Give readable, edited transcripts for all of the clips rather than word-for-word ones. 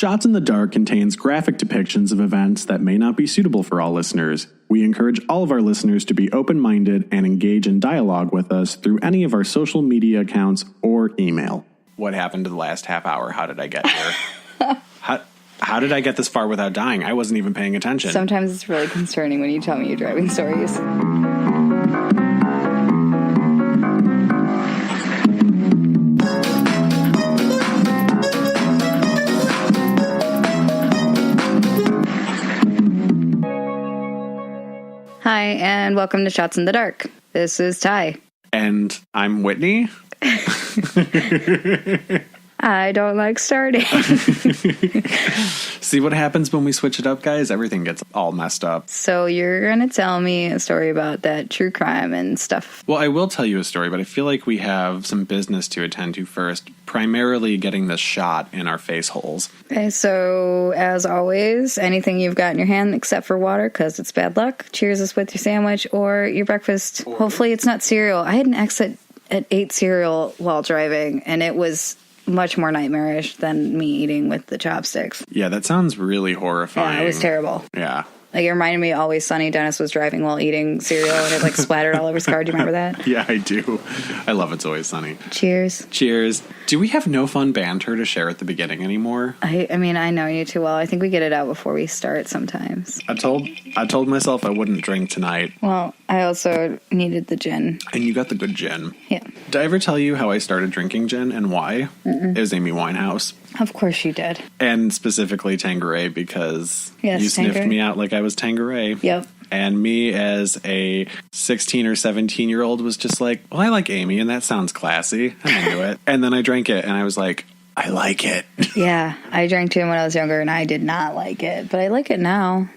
Shots in the Dark contains graphic depictions of events that may not be suitable for all listeners. We encourage all of our listeners to be open-minded and engage in dialogue with us through any of our social media accounts or email. What happened to the last half hour? How did I get here? How did I get this far without dying? I wasn't even paying attention. Sometimes it's really concerning when you tell me you're driving stories. Hi, and welcome to Shots in the Dark. This is Ty. And I'm Whitney. I don't like starting. See what happens when we switch it up, guys? Everything gets all messed up. So you're going to tell me a story about that true crime and stuff. Well, I will tell you a story, but I feel like we have some business to attend to first, primarily getting this shot in our face holes. Okay, so as always, anything you've got in your hand except for water, because it's bad luck. Cheers us with your sandwich or your breakfast. Hopefully it's not cereal. I had an exit at 8 cereal while driving, and it was much more nightmarish than me eating with the chopsticks. Yeah, that sounds really horrifying. Yeah, it was terrible. Yeah. Like, it reminded me of Always Sunny. Dennis was driving while eating cereal, and it, like, splattered all over his car. Do you remember that? Yeah, I do. I love It's Always Sunny. Cheers. Cheers. Do we have no fun banter to share at the beginning anymore? I mean, I know you too well. I think we get it out before we start sometimes. I told myself I wouldn't drink tonight. Well, I also needed the gin. And you got the good gin. Yeah. Did I ever tell you how I started drinking gin and why? It was Amy Winehouse. Of course you did. And specifically Tanqueray, because you sniffed Tanqueray. me out like I was Tanqueray. Yep. And me as a 16 or 17-year-old was just like, well, I like Amy, and that sounds classy. I'm into it. And then I drank it, and I was like, I like it. Yeah, I drank too when I was younger, and I did not like it. But I like it now.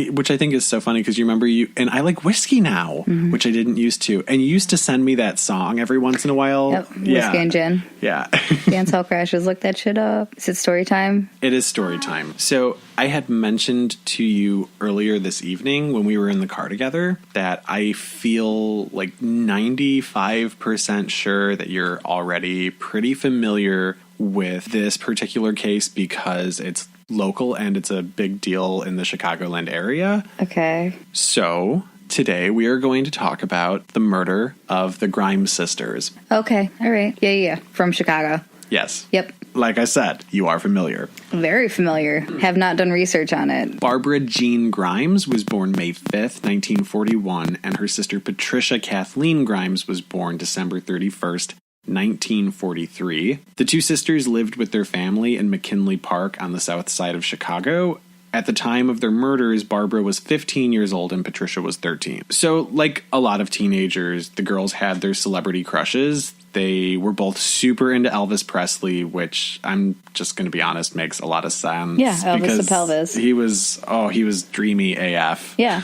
Which I think is so funny because you remember and I like whiskey now, which I didn't used to. And you used to send me that song every once in a while. Yep, whiskey and gin. Yeah. Dance Hall Crashes, look that shit up. Is it story time? It is story time. So I had mentioned to you earlier this evening when we were in the car together that I feel like 95% sure that you're already pretty familiar with this particular case because it's local and it's a big deal in the Chicagoland area. Okay. So today we are going to talk about the murder of the Grimes sisters. Okay. All right. Yeah. From Chicago. Yes. Yep. Like I said, you are familiar. Very familiar. Have not done research on it. Barbara Jean Grimes was born May 5th, 1941, and her sister Patricia Kathleen Grimes was born December 31st, 1943. The two sisters lived with their family in McKinley Park on the south side of Chicago. At the time of their murders, Barbara was 15 years old and Patricia was 13. So, like a lot of teenagers, the girls had their celebrity crushes. They were both super into Elvis Presley, which I'm just going to be honest, makes a lot of sense. Yeah, Elvis the Pelvis. He was dreamy AF. Yeah.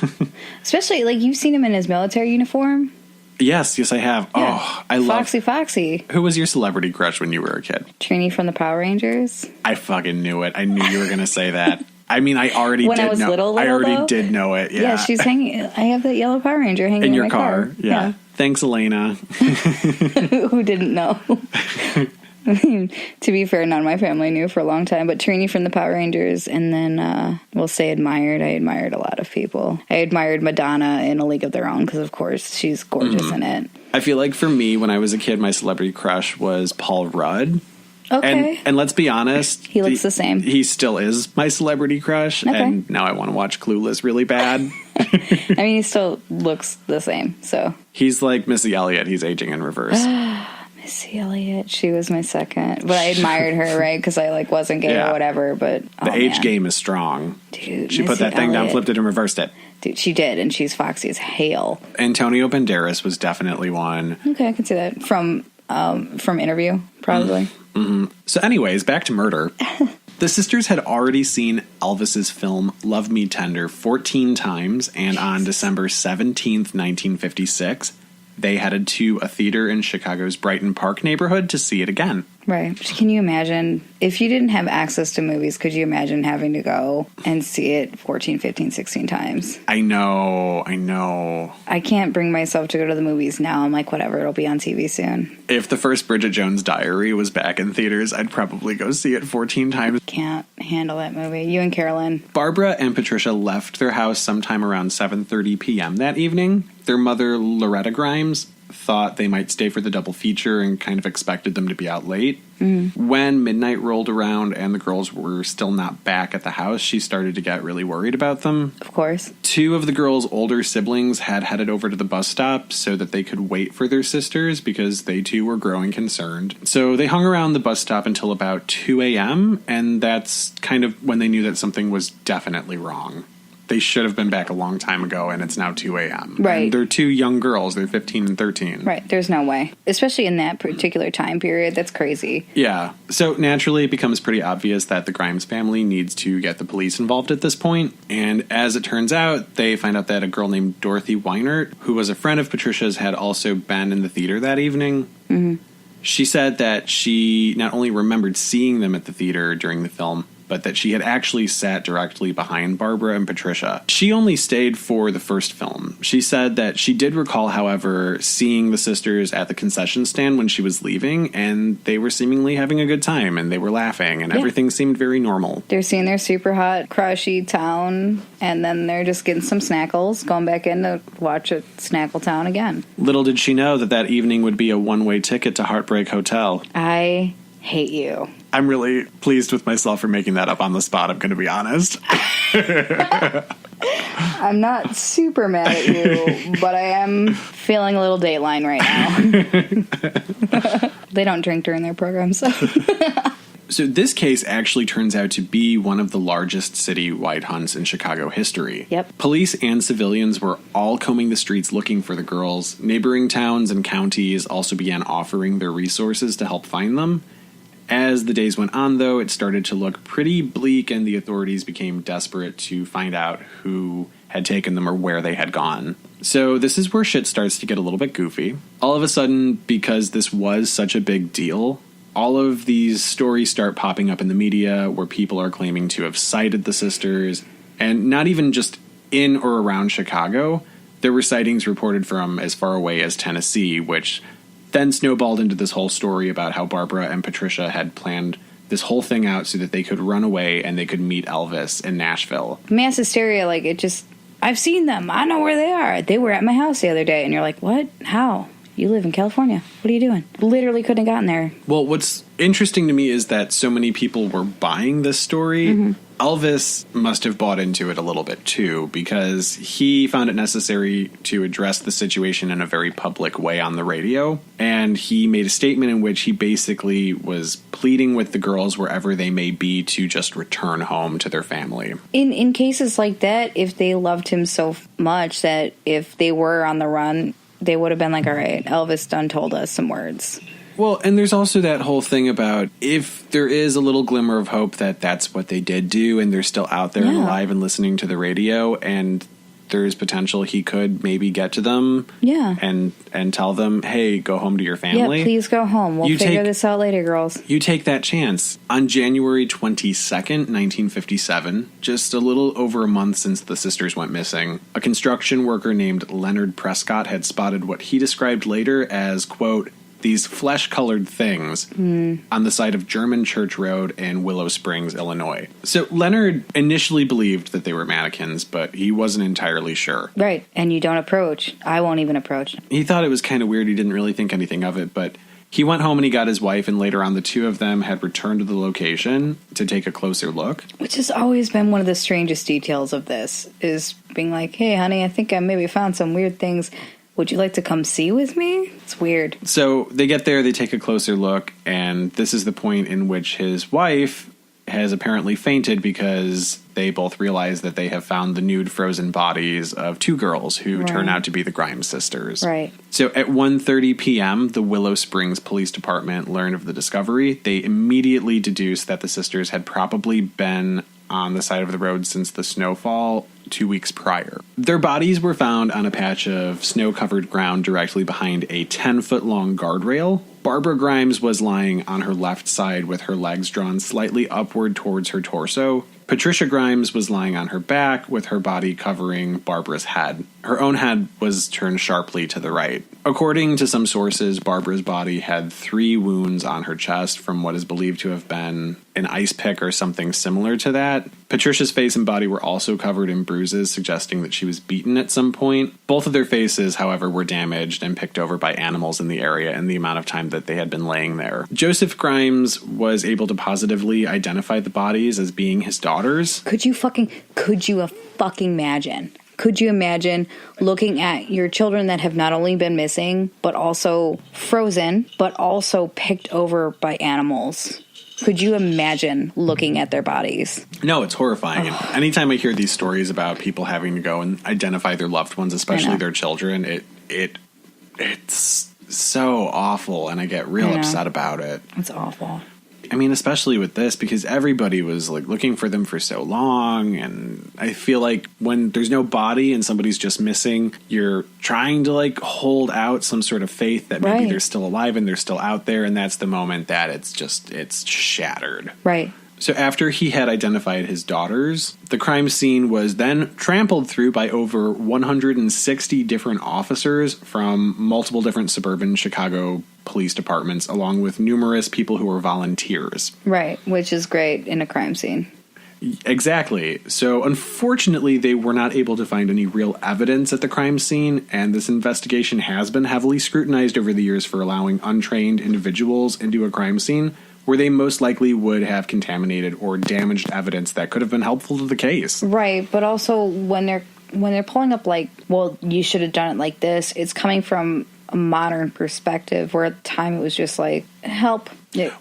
Especially, like, you've seen him in his military uniform. Yes, I have. Yeah. Oh, I love Foxy. Who was your celebrity crush when you were a kid? Trini from the Power Rangers. I fucking knew it. I knew you were going to say that. I mean, I already when did I was know. Little, I already though? did know it. Yeah, she's hanging. I have that yellow Power Ranger hanging in your my car. Yeah. Thanks, Elena. Who didn't know? To be fair, none of my family knew for a long time, but Trini from the Power Rangers, and then we'll say admired. I admired a lot of people. I admired Madonna in A League of Their Own because, of course, she's gorgeous in it. I feel like for me, when I was a kid, my celebrity crush was Paul Rudd. Okay. And let's be honest. He looks the same. He still is my celebrity crush. Okay. And now I want to watch Clueless really bad. I mean, he still looks the same, so. He's like Missy Elliott. He's aging in reverse. Missy Elliott, she was my second. But I admired her, right? Because I, like, wasn't gay or whatever, but. The age game is strong. Dude, she put that thing down, flipped it, and reversed it. Dude, she did, and she's foxy as hell. Antonio Banderas was definitely one. Okay, I can see that. From Interview, probably. Mm-hmm. So anyways, back to murder. The sisters had already seen Elvis's film Love Me Tender 14 times, and on December 17th, 1956, they headed to a theater in Chicago's Brighton Park neighborhood to see it again. Right. Can you imagine, if you didn't have access to movies, could you imagine having to go and see it 14, 15, 16 times? I know. I can't bring myself to go to the movies now. I'm like, whatever, it'll be on TV soon. If the first Bridget Jones' Diary was back in theaters, I'd probably go see it 14 times. Can't handle that movie. You and Carolyn. Barbara and Patricia left their house sometime around 7:30 p.m. that evening. Their mother, Loretta Grimes, thought they might stay for the double feature and kind of expected them to be out late. When midnight rolled around and the girls were still not back at the house, she started to get really worried about them. Of course. Two of the girls' older siblings had headed over to the bus stop so that they could wait for their sisters because they too were growing concerned. So they hung around the bus stop until about 2 a.m., and that's kind of when they knew that something was definitely wrong. They should have been back a long time ago, and it's now 2 a.m. Right. And they're two young girls. They're 15 and 13. Right. There's no way. Especially in that particular time period. That's crazy. Yeah. So naturally, it becomes pretty obvious that the Grimes family needs to get the police involved at this point. And as it turns out, they find out that a girl named Dorothy Weinert, who was a friend of Patricia's, had also been in the theater that evening. She said that she not only remembered seeing them at the theater during the film, but that she had actually sat directly behind Barbara and Patricia. She only stayed for the first film. She said that she did recall, however, seeing the sisters at the concession stand when she was leaving, and they were seemingly having a good time, and they were laughing, and everything seemed very normal. They're seeing their super hot, crushy town, and then they're just getting some snackles, going back in to watch a Snackle Town again. Little did she know that that evening would be a one-way ticket to Heartbreak Hotel. I hate you. I'm really pleased with myself for making that up on the spot, I'm going to be honest. I'm not super mad at you, but I am feeling a little Dateline right now. They don't drink during their program, so... So this case actually turns out to be one of the largest citywide hunts in Chicago history. Yep. Police and civilians were all combing the streets looking for the girls. Neighboring towns and counties also began offering their resources to help find them. As the days went on, though, it started to look pretty bleak, and the authorities became desperate to find out who had taken them or where they had gone. So this is where shit starts to get a little bit goofy. All of a sudden, because this was such a big deal, all of these stories start popping up in the media where people are claiming to have sighted the sisters, and not even just in or around Chicago. There were sightings reported from as far away as Tennessee, which then snowballed into this whole story about how Barbara and Patricia had planned this whole thing out so that they could run away and they could meet Elvis in Nashville. Mass hysteria, like, it just... I've seen them. I know where they are. They were at my house the other day. And you're like, what? How? You live in California. What are you doing? Literally couldn't have gotten there. Well, what's interesting to me is that so many people were buying this story. Elvis must have bought into it a little bit, too, because he found it necessary to address the situation in a very public way on the radio. And he made a statement in which he basically was pleading with the girls, wherever they may be, to just return home to their family. In cases like that, if they loved him so much that if they were on the run, they would have been like, all right, Elvis done told us some words. Well, and there's also that whole thing about if there is a little glimmer of hope that that's what they did do and they're still out there and alive and listening to the radio, and there's potential he could maybe get to them and tell them, hey, go home to your family. Yeah, please go home. We'll figure this out later, girls. You take that chance. On January 22nd, 1957, just a little over a month since the sisters went missing, a construction worker named Leonard Prescott had spotted what he described later as, quote, these flesh-colored things on the side of German Church Road in Willow Springs, Illinois. So Leonard initially believed that they were mannequins, but he wasn't entirely sure. Right, and you don't approach. I won't even approach. He thought it was kind of weird. He didn't really think anything of it, but he went home and he got his wife, and later on the two of them had returned to the location to take a closer look. Which has always been one of the strangest details of this, is being like, hey, honey, I think I maybe found some weird things. Would you like to come see with me? It's weird. So they get there, they take a closer look, and this is the point in which his wife has apparently fainted because they both realize that they have found the nude frozen bodies of two girls who turn out to be the Grimes sisters. Right. So at 1:30 p.m., the Willow Springs Police Department learned of the discovery. They immediately deduced that the sisters had probably been on the side of the road since the snowfall 2 weeks prior. Their bodies were found on a patch of snow-covered ground directly behind a 10-foot-long guardrail, Barbara Grimes was lying on her left side with her legs drawn slightly upward towards her torso. Patricia Grimes was lying on her back with her body covering Barbara's head. Her own head was turned sharply to the right. According to some sources, Barbara's body had 3 wounds on her chest from what is believed to have been an ice pick or something similar to that. Patricia's face and body were also covered in bruises, suggesting that she was beaten at some point. Both of their faces, however, were damaged and picked over by animals in the area in the amount of time that they had been laying there. Joseph Grimes was able to positively identify the bodies as being his daughters. Could you imagine? Could you imagine looking at your children that have not only been missing, but also frozen, but also picked over by animals? Could you imagine looking at their bodies? No, it's horrifying. And anytime I hear these stories about people having to go and identify their loved ones, especially their children, it's so awful, and I get real upset about it. It's awful. I mean, especially with this, because everybody was like looking for them for so long, and I feel like when there's no body and somebody's just missing, you're trying to like hold out some sort of faith that maybe they're still alive and they're still out there, and that's the moment that it's shattered. Right. So after he had identified his daughters, the crime scene was then trampled through by over 160 different officers from multiple different suburban Chicago police departments, along with numerous people who were volunteers. Right, which is great in a crime scene. Exactly. So unfortunately, they were not able to find any real evidence at the crime scene, and this investigation has been heavily scrutinized over the years for allowing untrained individuals into a crime scene where they most likely would have contaminated or damaged evidence that could have been helpful to the case. Right, but also when they're pulling up like, well, you should have done it like this, it's coming from a modern perspective, where at the time it was just like, help.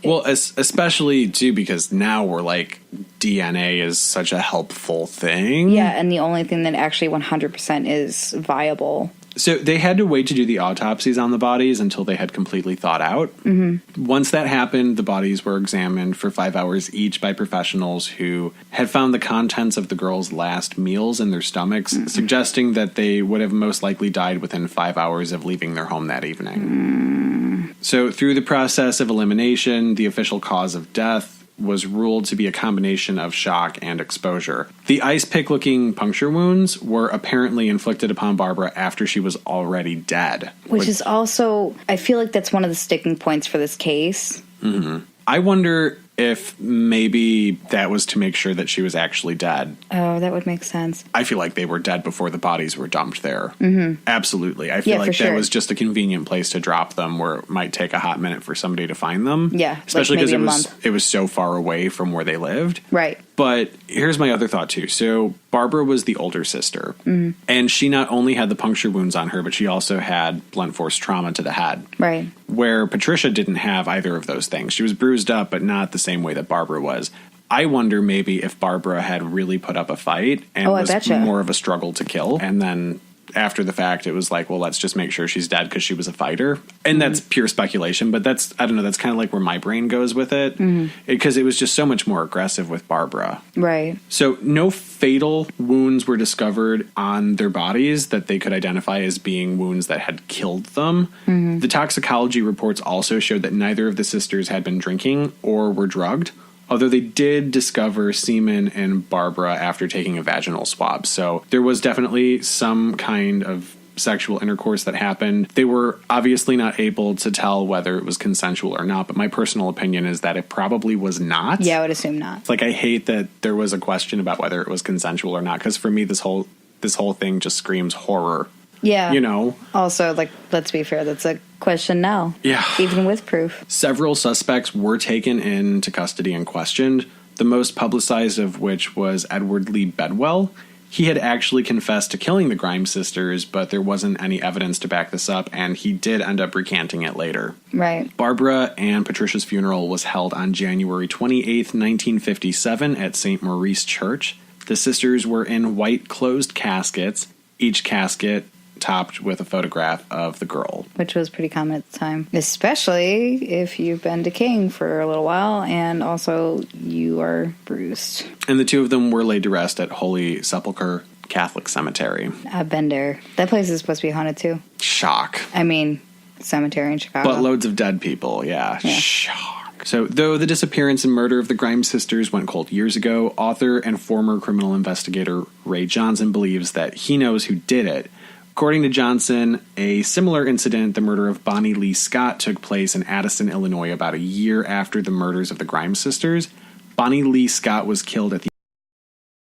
Well, especially too, because now we're like, DNA is such a helpful thing. Yeah, and the only thing that actually 100% is viable. So they had to wait to do the autopsies on the bodies until they had completely thawed out. Mm-hmm. Once that happened, the bodies were examined for 5 hours each by professionals who had found the contents of the girls' last meals in their stomachs, suggesting that they would have most likely died within 5 hours of leaving their home that evening. So through the process of elimination, the official cause of death was ruled to be a combination of shock and exposure. The ice pick-looking puncture wounds were apparently inflicted upon Barbara after she was already dead. Which is also, I feel like that's one of the sticking points for this case. Mm-hmm. I wonder if maybe that was to make sure that she was actually dead. Oh, that would make sense. I feel like they were dead before the bodies were dumped there. Mm-hmm. Absolutely. I feel like that was just a convenient place to drop them where it might take a hot minute for somebody to find them. Yeah. Especially because it was so far away from where they lived. Right. But here's my other thought, too. So Barbara was the older sister. Mm-hmm. And she not only had the puncture wounds on her, but she also had blunt force trauma to the head. Right. Where Patricia didn't have either of those things. She was bruised up, but not the same way that Barbara was. I wonder maybe if Barbara had really put up a fight and was more of a struggle to kill. And then after the fact, it was like, well, let's just make sure she's dead because she was a fighter. And that's pure speculation, but that's, I don't know, that's kind of like where my brain goes with it. Because it was just so much more aggressive with Barbara. Right. So no fatal wounds were discovered on their bodies that they could identify as being wounds that had killed them. The toxicology reports also showed that neither of the sisters had been drinking or were drugged. Although they did discover semen in Barbara after taking a vaginal swab. So there was definitely some kind of sexual intercourse that happened. They were obviously not able to tell whether it was consensual or not, but my personal opinion is that it probably was not. Yeah, I would assume not. It's like, I hate that there was a question about whether it was consensual or not, because for me, this whole thing just screams horror. Yeah. You know? Also, like, let's be fair, that's a question now. Yeah. Even with proof. Several suspects were taken into custody and questioned, the most publicized of which was Edward Lee Bedwell. He had actually confessed to killing the Grimes sisters, but there wasn't any evidence to back this up, and he did end up recanting it later. Right. Barbara and Patricia's funeral was held on January 28th, 1957 at St. Maurice Church. The sisters were in white closed caskets, each casket topped with a photograph of the girl. Which was pretty common at the time. Especially if you've been decaying for a little while and also you are bruised. And the two of them were laid to rest at Holy Sepulchre Catholic Cemetery. I've been there. That place is supposed to be haunted too. Shock. I mean, cemetery in Chicago. But loads of dead people, yeah. Shock. So, though the disappearance and murder of the Grimes sisters went cold years ago, author and former criminal investigator Ray Johnson believes that he knows who did it. According to Johnson, a similar incident, the murder of Bonnie Lee Scott, took place in Addison, Illinois, about a year after the murders of the Grimes sisters. Bonnie Lee Scott was killed at the